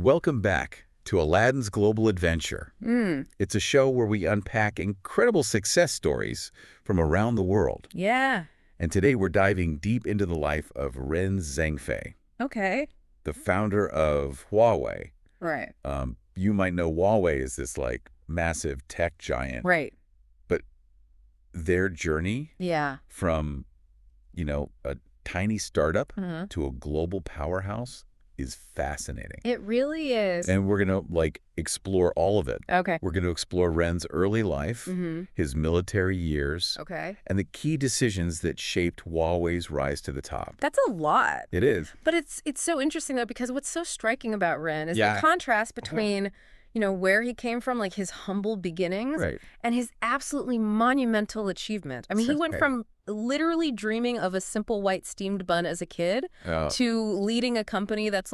Welcome back to Aladdin's Global Adventure. It's a show where we unpack incredible success stories from around the world. Yeah. And today we're diving deep into the life of Ren Zhengfei, Okay. the founder of Huawei. Right. You might know Huawei is this like massive tech giant, Right. but their journey Yeah. from, a tiny startup Mhm. to a global powerhouse is fascinating. It really is. And we're going to explore all of it. Okay. We're going to explore Ren's early life, Mm-hmm. his military years, Okay. and the key decisions that shaped Huawei's rise to the top. That's a lot. It is. But it's so interesting, though, because what's so striking about Ren is Yeah. the contrast between, where he came from, like his humble beginnings, Right. and his absolutely monumental achievement. I mean, he went Right. from literally dreaming of a simple white steamed bun as a kid to leading a company that's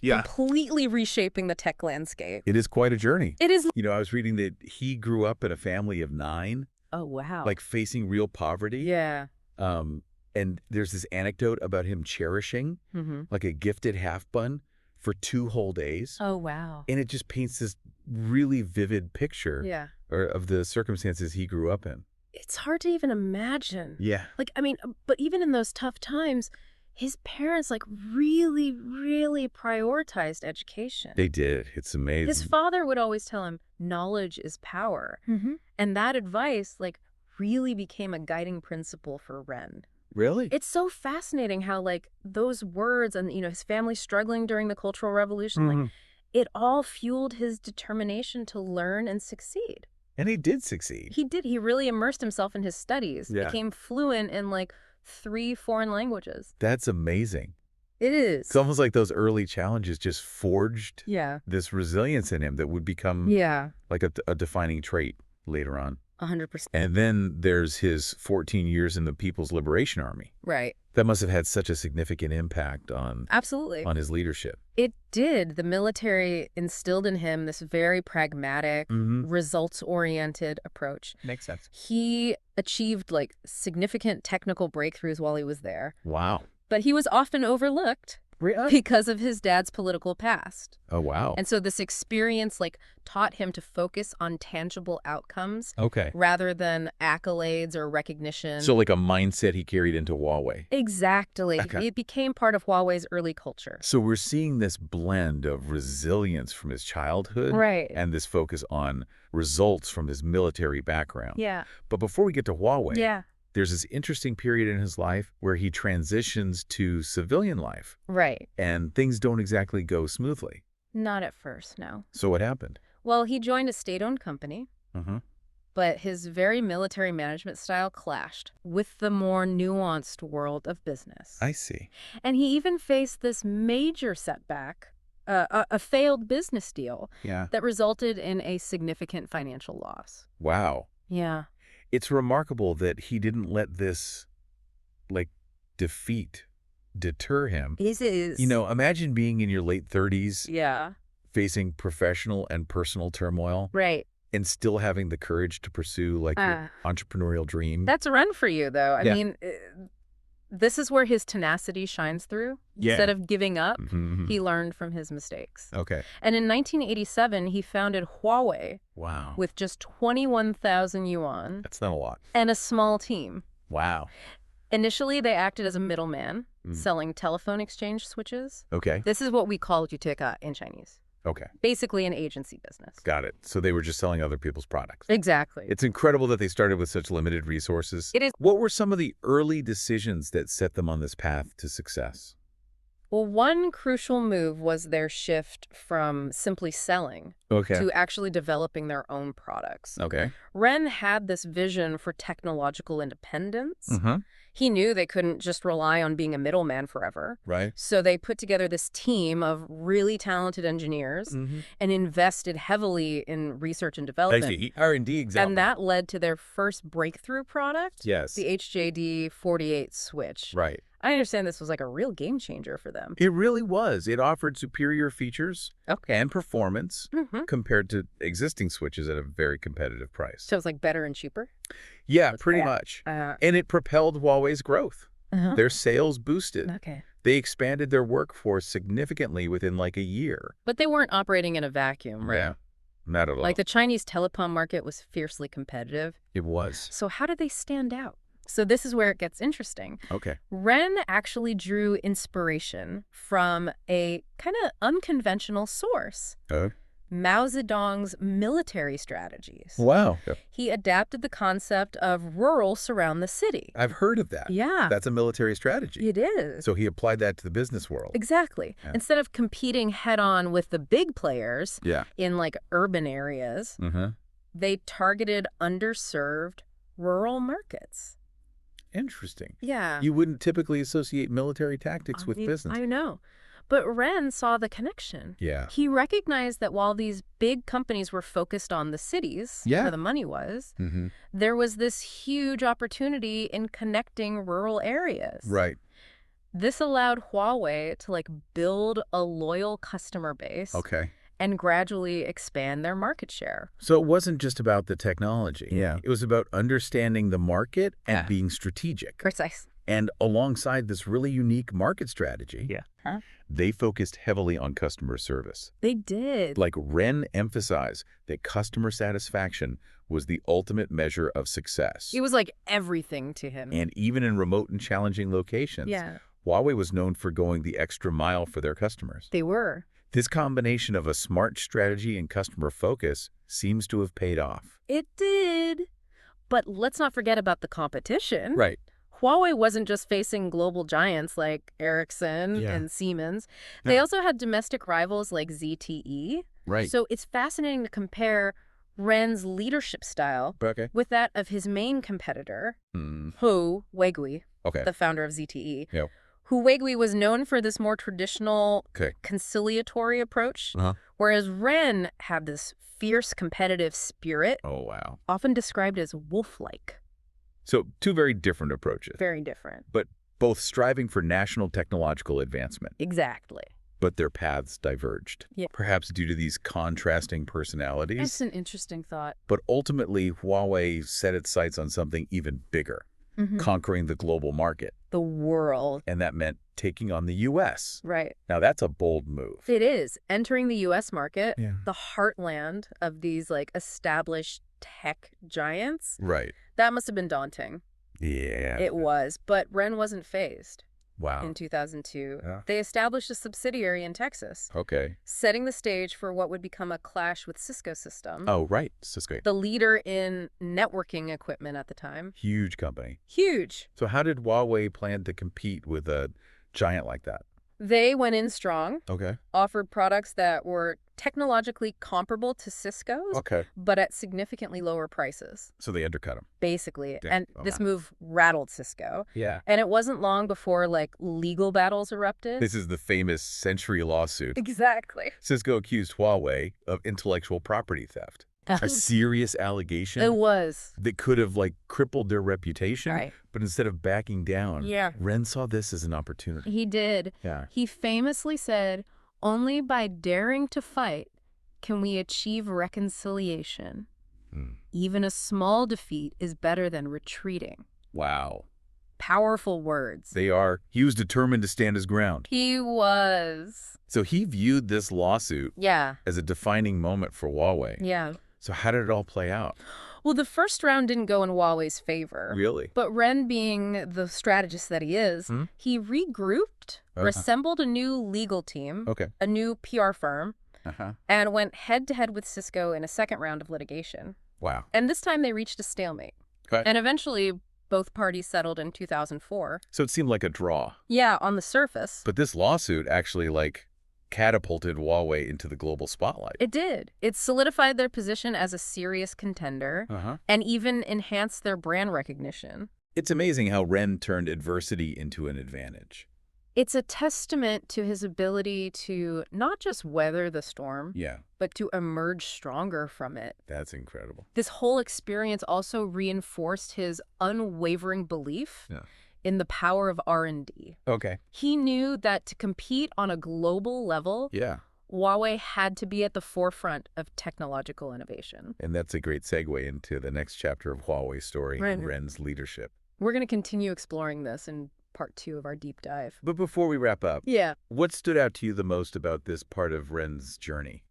completely reshaping the tech landscape. It is quite a journey. It is. I was reading that he grew up in a family of 9, Oh, wow. facing real poverty. Yeah. And there's this anecdote about him cherishing Mm-hmm. a gifted half bun for 2 whole days. Oh, wow. And it just paints this really vivid picture Yeah. of the circumstances he grew up in. It's hard to even imagine. Yeah. But even in those tough times, his parents really, really prioritized education. They did. It's amazing. His father would always tell him, knowledge is power. Mm-hmm. And that advice, really became a guiding principle for Ren. Really? It's so fascinating how, those words and, his family struggling during the Cultural Revolution, Mm-hmm. it all fueled his determination to learn and succeed. And he did succeed. He did. He really immersed himself in his studies. Yeah. Became fluent in 3 foreign languages. That's amazing. It is. It's almost like those early challenges just forged Yeah. this resilience in him that would become Yeah. a defining trait later on. 100%. And then there's his 14 years in the People's Liberation Army. Right. That must have had such a significant impact on Absolutely. his leadership. It did. The military instilled in him this very pragmatic, results-oriented approach. Makes sense. He achieved significant technical breakthroughs while he was there, Wow. but he was often overlooked because of his dad's political past. Oh, wow. And so this experience taught him to focus on tangible outcomes Okay. rather than accolades or recognition. So a mindset he carried into Huawei. Exactly. Okay. It became part of Huawei's early culture. So we're seeing this blend of resilience from his childhood Right. and this focus on results from his military background. Yeah. But before we get to Huawei, Yeah. there's this interesting period in his life where he transitions to civilian life, Right. and things don't exactly go smoothly. Not at first, no. So what happened? Well, he joined a state-owned company, Mm-hmm. but his very military management style clashed with the more nuanced world of business. I see. And he even faced this major setback, a failed business deal Yeah. that resulted in a significant financial loss. Wow. Yeah. It's remarkable that he didn't let this, defeat deter him. This is. Imagine being in your late 30s, Yeah. facing professional and personal turmoil, Right. and still having the courage to pursue, your entrepreneurial dream. That's a run for you, though. I Yeah. mean, this is where his tenacity shines through. Yeah. Instead of giving up, Mhm. he learned from his mistakes. Okay. And in 1987, he founded Huawei Wow. with just 21,000 yuan That's not a lot. and a small team. Wow. Initially, they acted as a middleman, Mm. selling telephone exchange switches. Okay. This is what we call juteka in Chinese. Okay. Basically an agency business. Got it. So they were just selling other people's products. Exactly. It's incredible that they started with such limited resources. It is. What were some of the early decisions that set them on this path to success? Well, one crucial move was their shift from simply selling Okay. to actually developing their own products. Okay. Ren had this vision for technological independence. Mm-hmm. He knew they couldn't just rely on being a middleman forever. Right. So they put together this team of really talented engineers Mm-hmm. and invested heavily in research and development. R&D example. And that led to their first breakthrough product, Yes. the HJD48 switch. Right. I understand this was a real game changer for them. It really was. It offered superior features Okay. and performance Mm-hmm. compared to existing switches at a very competitive price. So it's better and cheaper? Yeah, pretty Yeah. much. And it propelled Huawei's growth. Uh-huh. Their sales boosted. Okay. They expanded their workforce significantly within like a year. But they weren't operating in a vacuum, right? Yeah, not at all. Like the Chinese telecom market was fiercely competitive. It was. So how did they stand out? So this is where it gets interesting. Okay. Ren actually drew inspiration from a kind of unconventional source. Mao Zedong's military strategies. Wow. Yep. He adapted the concept of rural surround the city. I've heard of that. Yeah. That's a military strategy. It is. So he applied that to the business world. Exactly. Yeah. Instead of competing head-on with the big players Yeah. in like urban areas, they targeted underserved rural markets. Interesting. Yeah. You wouldn't typically associate military tactics with business. I know. But Ren saw the connection. Yeah. He recognized that while these big companies were focused on the cities, where the money was, there was this huge opportunity in connecting rural areas. Right. This allowed Huawei to like build a loyal customer base. Okay. And gradually expand their market share. So it wasn't just about the technology. Yeah. It was about understanding the market and being strategic. Precise. And alongside this really unique market strategy, they focused heavily on customer service. They did. Like Ren emphasized that customer satisfaction was the ultimate measure of success. It was like everything to him. And even in remote and challenging locations, Huawei was known for going the extra mile for their customers. They were. This combination of a smart strategy and customer focus seems to have paid off. It did. But let's not forget about the competition. Right. Huawei wasn't just facing global giants like Ericsson and Siemens. They also had domestic rivals like ZTE. Right. So it's fascinating to compare Ren's leadership style with that of his main competitor, Huawei, the founder of ZTE. Yeah. Huawei was known for this more traditional conciliatory approach, whereas Ren had this fierce competitive spirit, often described as wolf-like. So two very different approaches. Very different. But both striving for national technological advancement. Exactly. But their paths diverged. Yeah. Perhaps due to these contrasting personalities. That's an interesting thought. But ultimately, Huawei set its sights on something even bigger, conquering the global market. The world. And that meant taking on the U.S. Right. Now, that's a bold move. It is. Entering the U.S. market, the heartland of these like established tech giants. Right. That must have been daunting. Yeah. It was. But Ren wasn't phased. Wow. In 2002, they established a subsidiary in Texas. Okay. Setting the stage for what would become a clash with Cisco System. Oh, right. Cisco. The leader in networking equipment at the time. Huge company. Huge. So how did Huawei plan to compete with a giant like that? They went in strong. Okay. Offered products that were technologically comparable to Cisco's. Okay. But at significantly lower prices. So they undercut them. Basically. Damn. And this move rattled Cisco. Yeah. And it wasn't long before, like, legal battles erupted. This is the famous Century lawsuit. Exactly. Cisco accused Huawei of intellectual property theft. A serious allegation. It was. That could have, like, crippled their reputation. Right. But instead of backing down, Ren saw this as an opportunity. He did. Yeah. He famously said, "Only by daring to fight can we achieve reconciliation. Even a small defeat is better than retreating." Wow. Powerful words. They are. He was determined to stand his ground. He was. So he viewed this lawsuit as a defining moment for Huawei. Yeah. So how did it all play out? Well, the first round didn't go in Huawei's favor. Really? But Ren, being the strategist that he is, he regrouped, assembled a new legal team, a new PR firm, and went head-to-head with Cisco in a second round of litigation. Wow. And this time they reached a stalemate. Okay. And eventually both parties settled in 2004. So it seemed like a draw. Yeah, on the surface. But this lawsuit actually, like, catapulted Huawei into the global spotlight. It did. It solidified their position as a serious contender and even enhanced their brand recognition. It's amazing how Ren turned adversity into an advantage. It's a testament to his ability to not just weather the storm, but to emerge stronger from it. That's incredible. This whole experience also reinforced his unwavering belief in the power of R&D. Okay. He knew that to compete on a global level, Huawei had to be at the forefront of technological innovation. And that's a great segue into the next chapter of Huawei's story, Ren's leadership. We're going to continue exploring this in part 2 of our deep dive. But before we wrap up, Yeah. what stood out to you the most about this part of Ren's journey?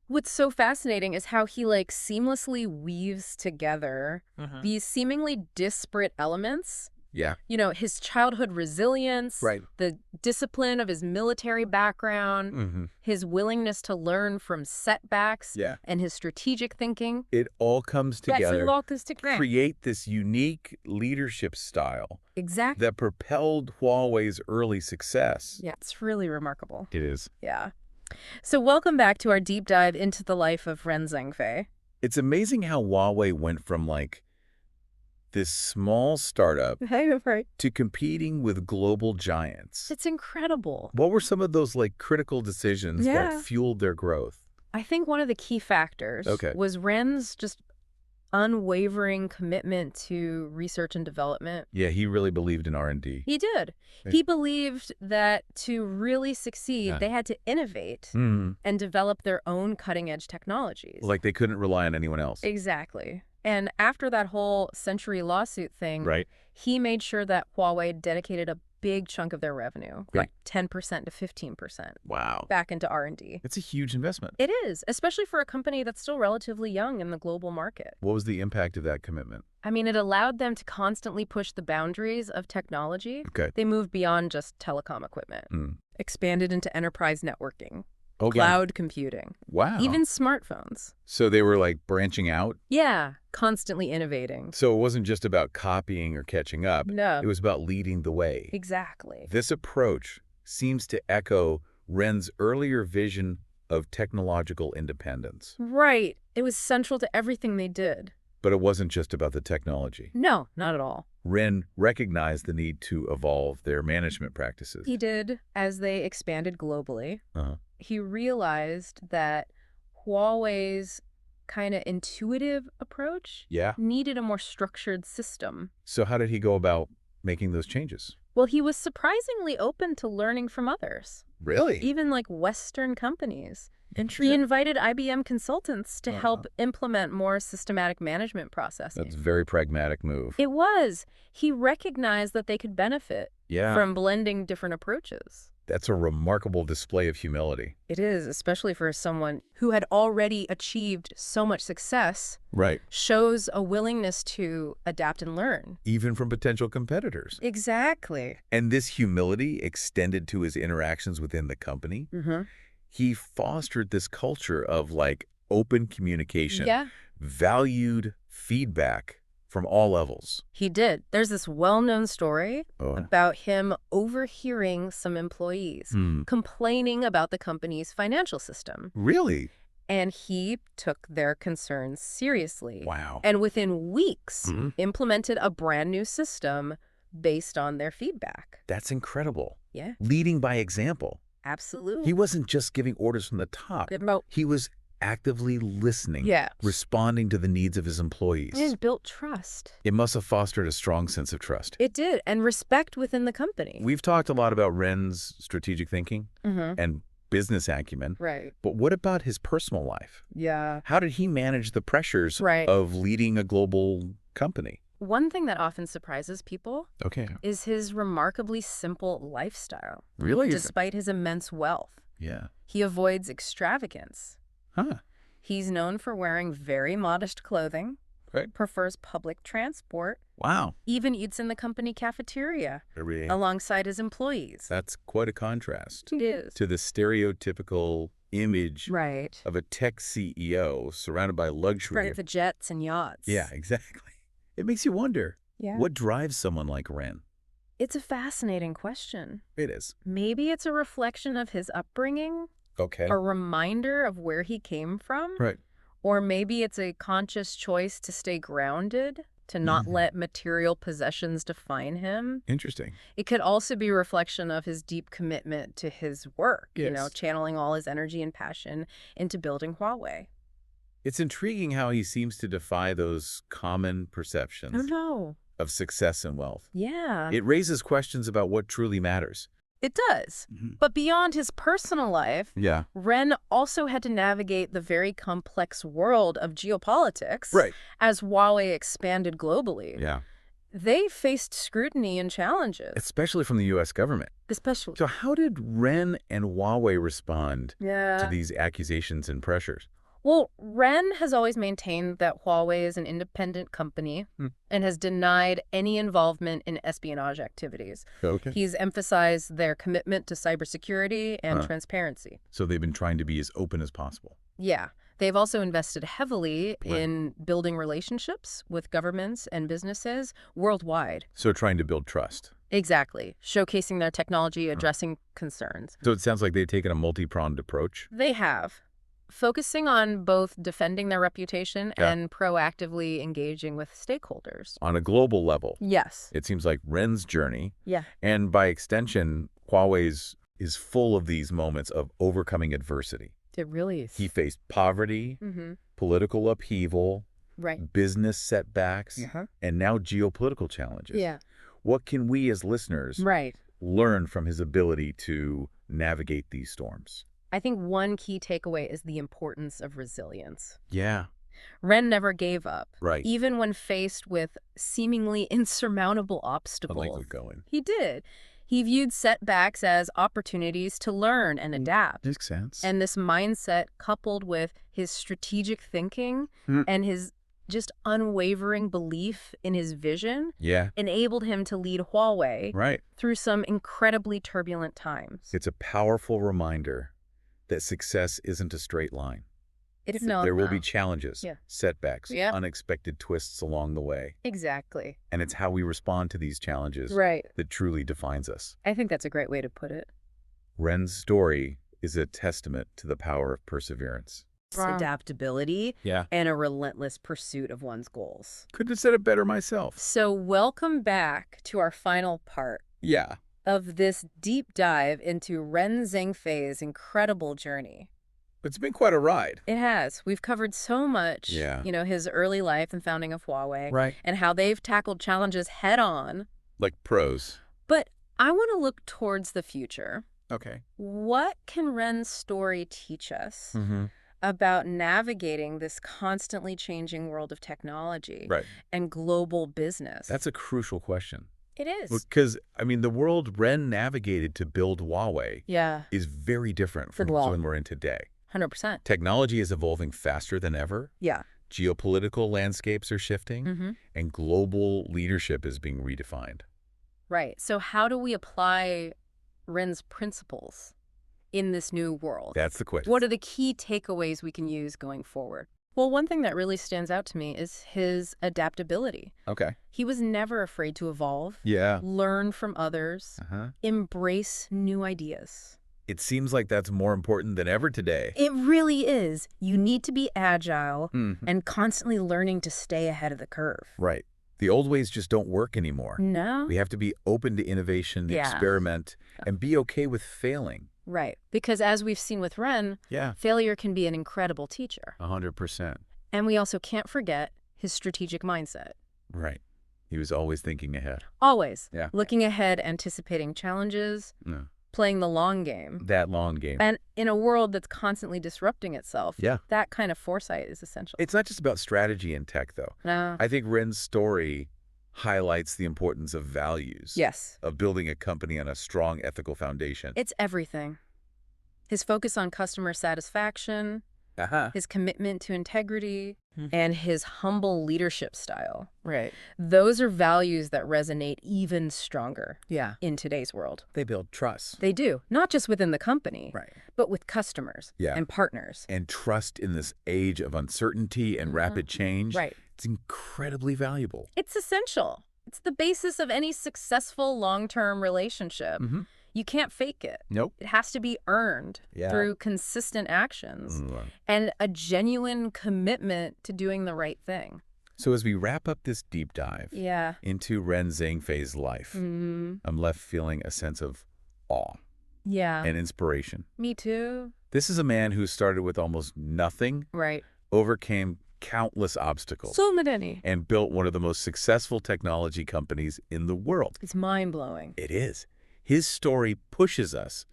What's so fascinating is how he seamlessly weaves together these seemingly disparate elements. Yeah. You know, his childhood resilience, Right. the discipline of his military background, his willingness to learn from setbacks, and his strategic thinking. It all comes together to create this unique leadership style Exactly. that propelled Huawei's early success. Yeah, it's really remarkable. It is. Yeah. So welcome back to our deep dive into the life of Ren Zhengfei. It's amazing how Huawei went from this small startup to competing with global giants. It's incredible. What were some of those critical decisions that fueled their growth? I think one of the key factors was Ren's just unwavering commitment to research and development. Yeah, he really believed in R&D. He did. He believed that to really succeed, they had to innovate and develop their own cutting-edge technologies. They couldn't rely on anyone else. Exactly. And after that whole Century lawsuit thing, he made sure that Huawei dedicated a big chunk of their revenue, 10% to 15%. Wow. Back into R&D. It's a huge investment. It is, especially for a company that's still relatively young in the global market. What was the impact of that commitment? I mean, it allowed them to constantly push the boundaries of technology. Okay. They moved beyond just telecom equipment, expanded into enterprise networking, Okay. cloud computing. Wow. Even smartphones. So they were branching out? Yeah, constantly innovating. So it wasn't just about copying or catching up. No. It was about leading the way. Exactly. This approach seems to echo Ren's earlier vision of technological independence. Right. It was central to everything they did. But it wasn't just about the technology. No, not at all. Ren recognized the need to evolve their management practices. He did, as they expanded globally. He realized that Huawei's kind of intuitive approach needed a more structured system. So how did he go about making those changes? Well, he was surprisingly open to learning from others. Really? Even Western companies. Interesting. He invited IBM consultants to help implement more systematic management processing. That's a very pragmatic move. It was. He recognized that they could benefit from blending different approaches. That's a remarkable display of humility. It is, especially for someone who had already achieved so much success. Right. Shows a willingness to adapt and learn. Even from potential competitors. Exactly. And this humility extended to his interactions within the company. He fostered this culture of open communication, valued feedback from all levels. He did. There's this well-known story about him overhearing some employees complaining about the company's financial system. Really? And he took their concerns seriously. Wow. And within weeks, implemented a brand new system based on their feedback. That's incredible. Yeah. Leading by example. Absolutely. He wasn't just giving orders from the top. He was actively listening, responding to the needs of his employees. And it built trust. It must have fostered a strong sense of trust. It did, and respect within the company. We've talked a lot about Ren's strategic thinking and business acumen. Right. But what about his personal life? Yeah. How did he manage the pressures of leading a global company? One thing that often surprises people is his remarkably simple lifestyle. Really? Despite his immense wealth. Yeah. He avoids extravagance. Huh. He's known for wearing very modest clothing. Right. Prefers public transport. Wow. Even eats in the company cafeteria alongside his employees. That's quite a contrast. It is. To the stereotypical image of a tech CEO surrounded by luxury. Private jets and yachts. Yeah, exactly. It makes you wonder, what drives someone like Ren? It's a fascinating question. It is. Maybe it's a reflection of his upbringing. Okay. A reminder of where he came from. Right. Or maybe it's a conscious choice to stay grounded, to not let material possessions define him. Interesting. It could also be a reflection of his deep commitment to his work, channeling all his energy and passion into building Huawei. It's intriguing how he seems to defy those common perceptions of success and wealth. Yeah. It raises questions about what truly matters. It does. But beyond his personal life, Ren also had to navigate the very complex world of geopolitics as Huawei expanded globally. Yeah. they faced scrutiny and challenges. Especially from the U.S. government. Especially. So how did Ren and Huawei respond to Yeah. these accusations and pressures? Well, Ren has always maintained that Huawei is an independent company and has denied any involvement in espionage activities. Okay. He's emphasized their commitment to cybersecurity and transparency. So they've been trying to be as open as possible. Yeah. They've also invested heavily in building relationships with governments and businesses worldwide. So trying to build trust. Exactly. Showcasing their technology, addressing concerns. So it sounds like they've taken a multi-pronged approach. They have. Focusing on both defending their reputation and proactively engaging with stakeholders. On a global level. Yes. It seems like Ren's journey, Yeah. and by extension, Huawei's is full of these moments of overcoming adversity. It really is. He faced poverty, political upheaval, business setbacks, and now geopolitical challenges. Yeah. What can we as listeners learn from his ability to navigate these storms? I think one key takeaway is the importance of resilience. Yeah. Ren never gave up. Right. Even when faced with seemingly insurmountable obstacles. I'd like to go in. He did. He viewed setbacks as opportunities to learn and adapt. Makes sense. And this mindset, coupled with his strategic thinking and his just unwavering belief in his vision, enabled him to lead Huawei through some incredibly turbulent times. It's a powerful reminder that success isn't a straight line. There will be challenges, setbacks, Yeah. unexpected twists along the way. Exactly. And it's how we respond to these challenges that truly defines us. I think that's a great way to put it. Ren's story is a testament to the power of perseverance. Adaptability and a relentless pursuit of one's goals. Couldn't have said it better myself. So welcome back to our final part of this deep dive into Ren Zhengfei's incredible journey. It's been quite a ride. It has. We've covered so much, his early life and founding of Huawei, and how they've tackled challenges head on. Like pros. But I want to look towards the future. Okay. What can Ren's story teach us about navigating this constantly changing world of technology and global business? That's a crucial question. It is. Because, the world Ren navigated to build Huawei is very different from when we're in today. 100%. Technology is evolving faster than ever. Yeah. Geopolitical landscapes are shifting, and global leadership is being redefined. Right. So how do we apply Ren's principles in this new world? That's the question. What are the key takeaways we can use going forward? Well, one thing that really stands out to me is his adaptability. Okay. He was never afraid to evolve, learn from others, embrace new ideas. It seems like that's more important than ever today. It really is. You need to be agile and constantly learning to stay ahead of the curve. Right. The old ways just don't work anymore. No. We have to be open to innovation, experiment, and be okay with failing. Right. Because as we've seen with Ren, failure can be an incredible teacher. 100%. And we also can't forget his strategic mindset. Right. He was always thinking ahead. Always. Yeah. Looking ahead, anticipating challenges, playing the long game. That long game. And in a world that's constantly disrupting itself, that kind of foresight is essential. It's not just about strategy in tech, though. No. I think Ren's story highlights the importance of values. Yes. Of building a company on a strong ethical foundation. It's everything. His focus on customer satisfaction, his commitment to integrity, and his humble leadership style. Right. Those are values that resonate even stronger in today's world. They build trust. They do, not just within the company, Right. but with customers and partners. And trust in this age of uncertainty and rapid change. Right. It's incredibly valuable. It's essential. It's the basis of any successful long-term relationship. You can't fake it. Nope. It has to be earned through consistent actions and a genuine commitment to doing the right thing. So as we wrap up this deep dive into Ren Zhengfei's life, I'm left feeling a sense of awe and inspiration. Me too. This is a man who started with almost nothing, overcame countless obstacles, So many. and built one of the most successful technology companies in the world. It's mind-blowing. It is. His story pushes us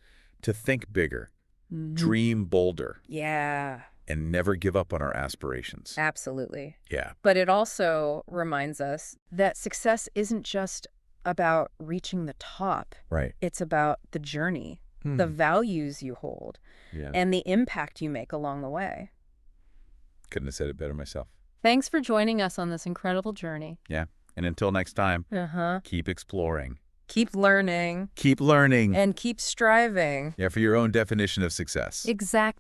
to think bigger, dream bolder, and never give up on our aspirations. Absolutely. Yeah. But it also reminds us that success isn't just about reaching the top. Right. It's about the journey, the values you hold, and the impact you make along the way. Couldn't have said it better myself. Thanks for joining us on this incredible journey. Yeah. And until next time, keep exploring. Keep learning. Keep learning. And keep striving. Yeah, for your own definition of success. Exactly.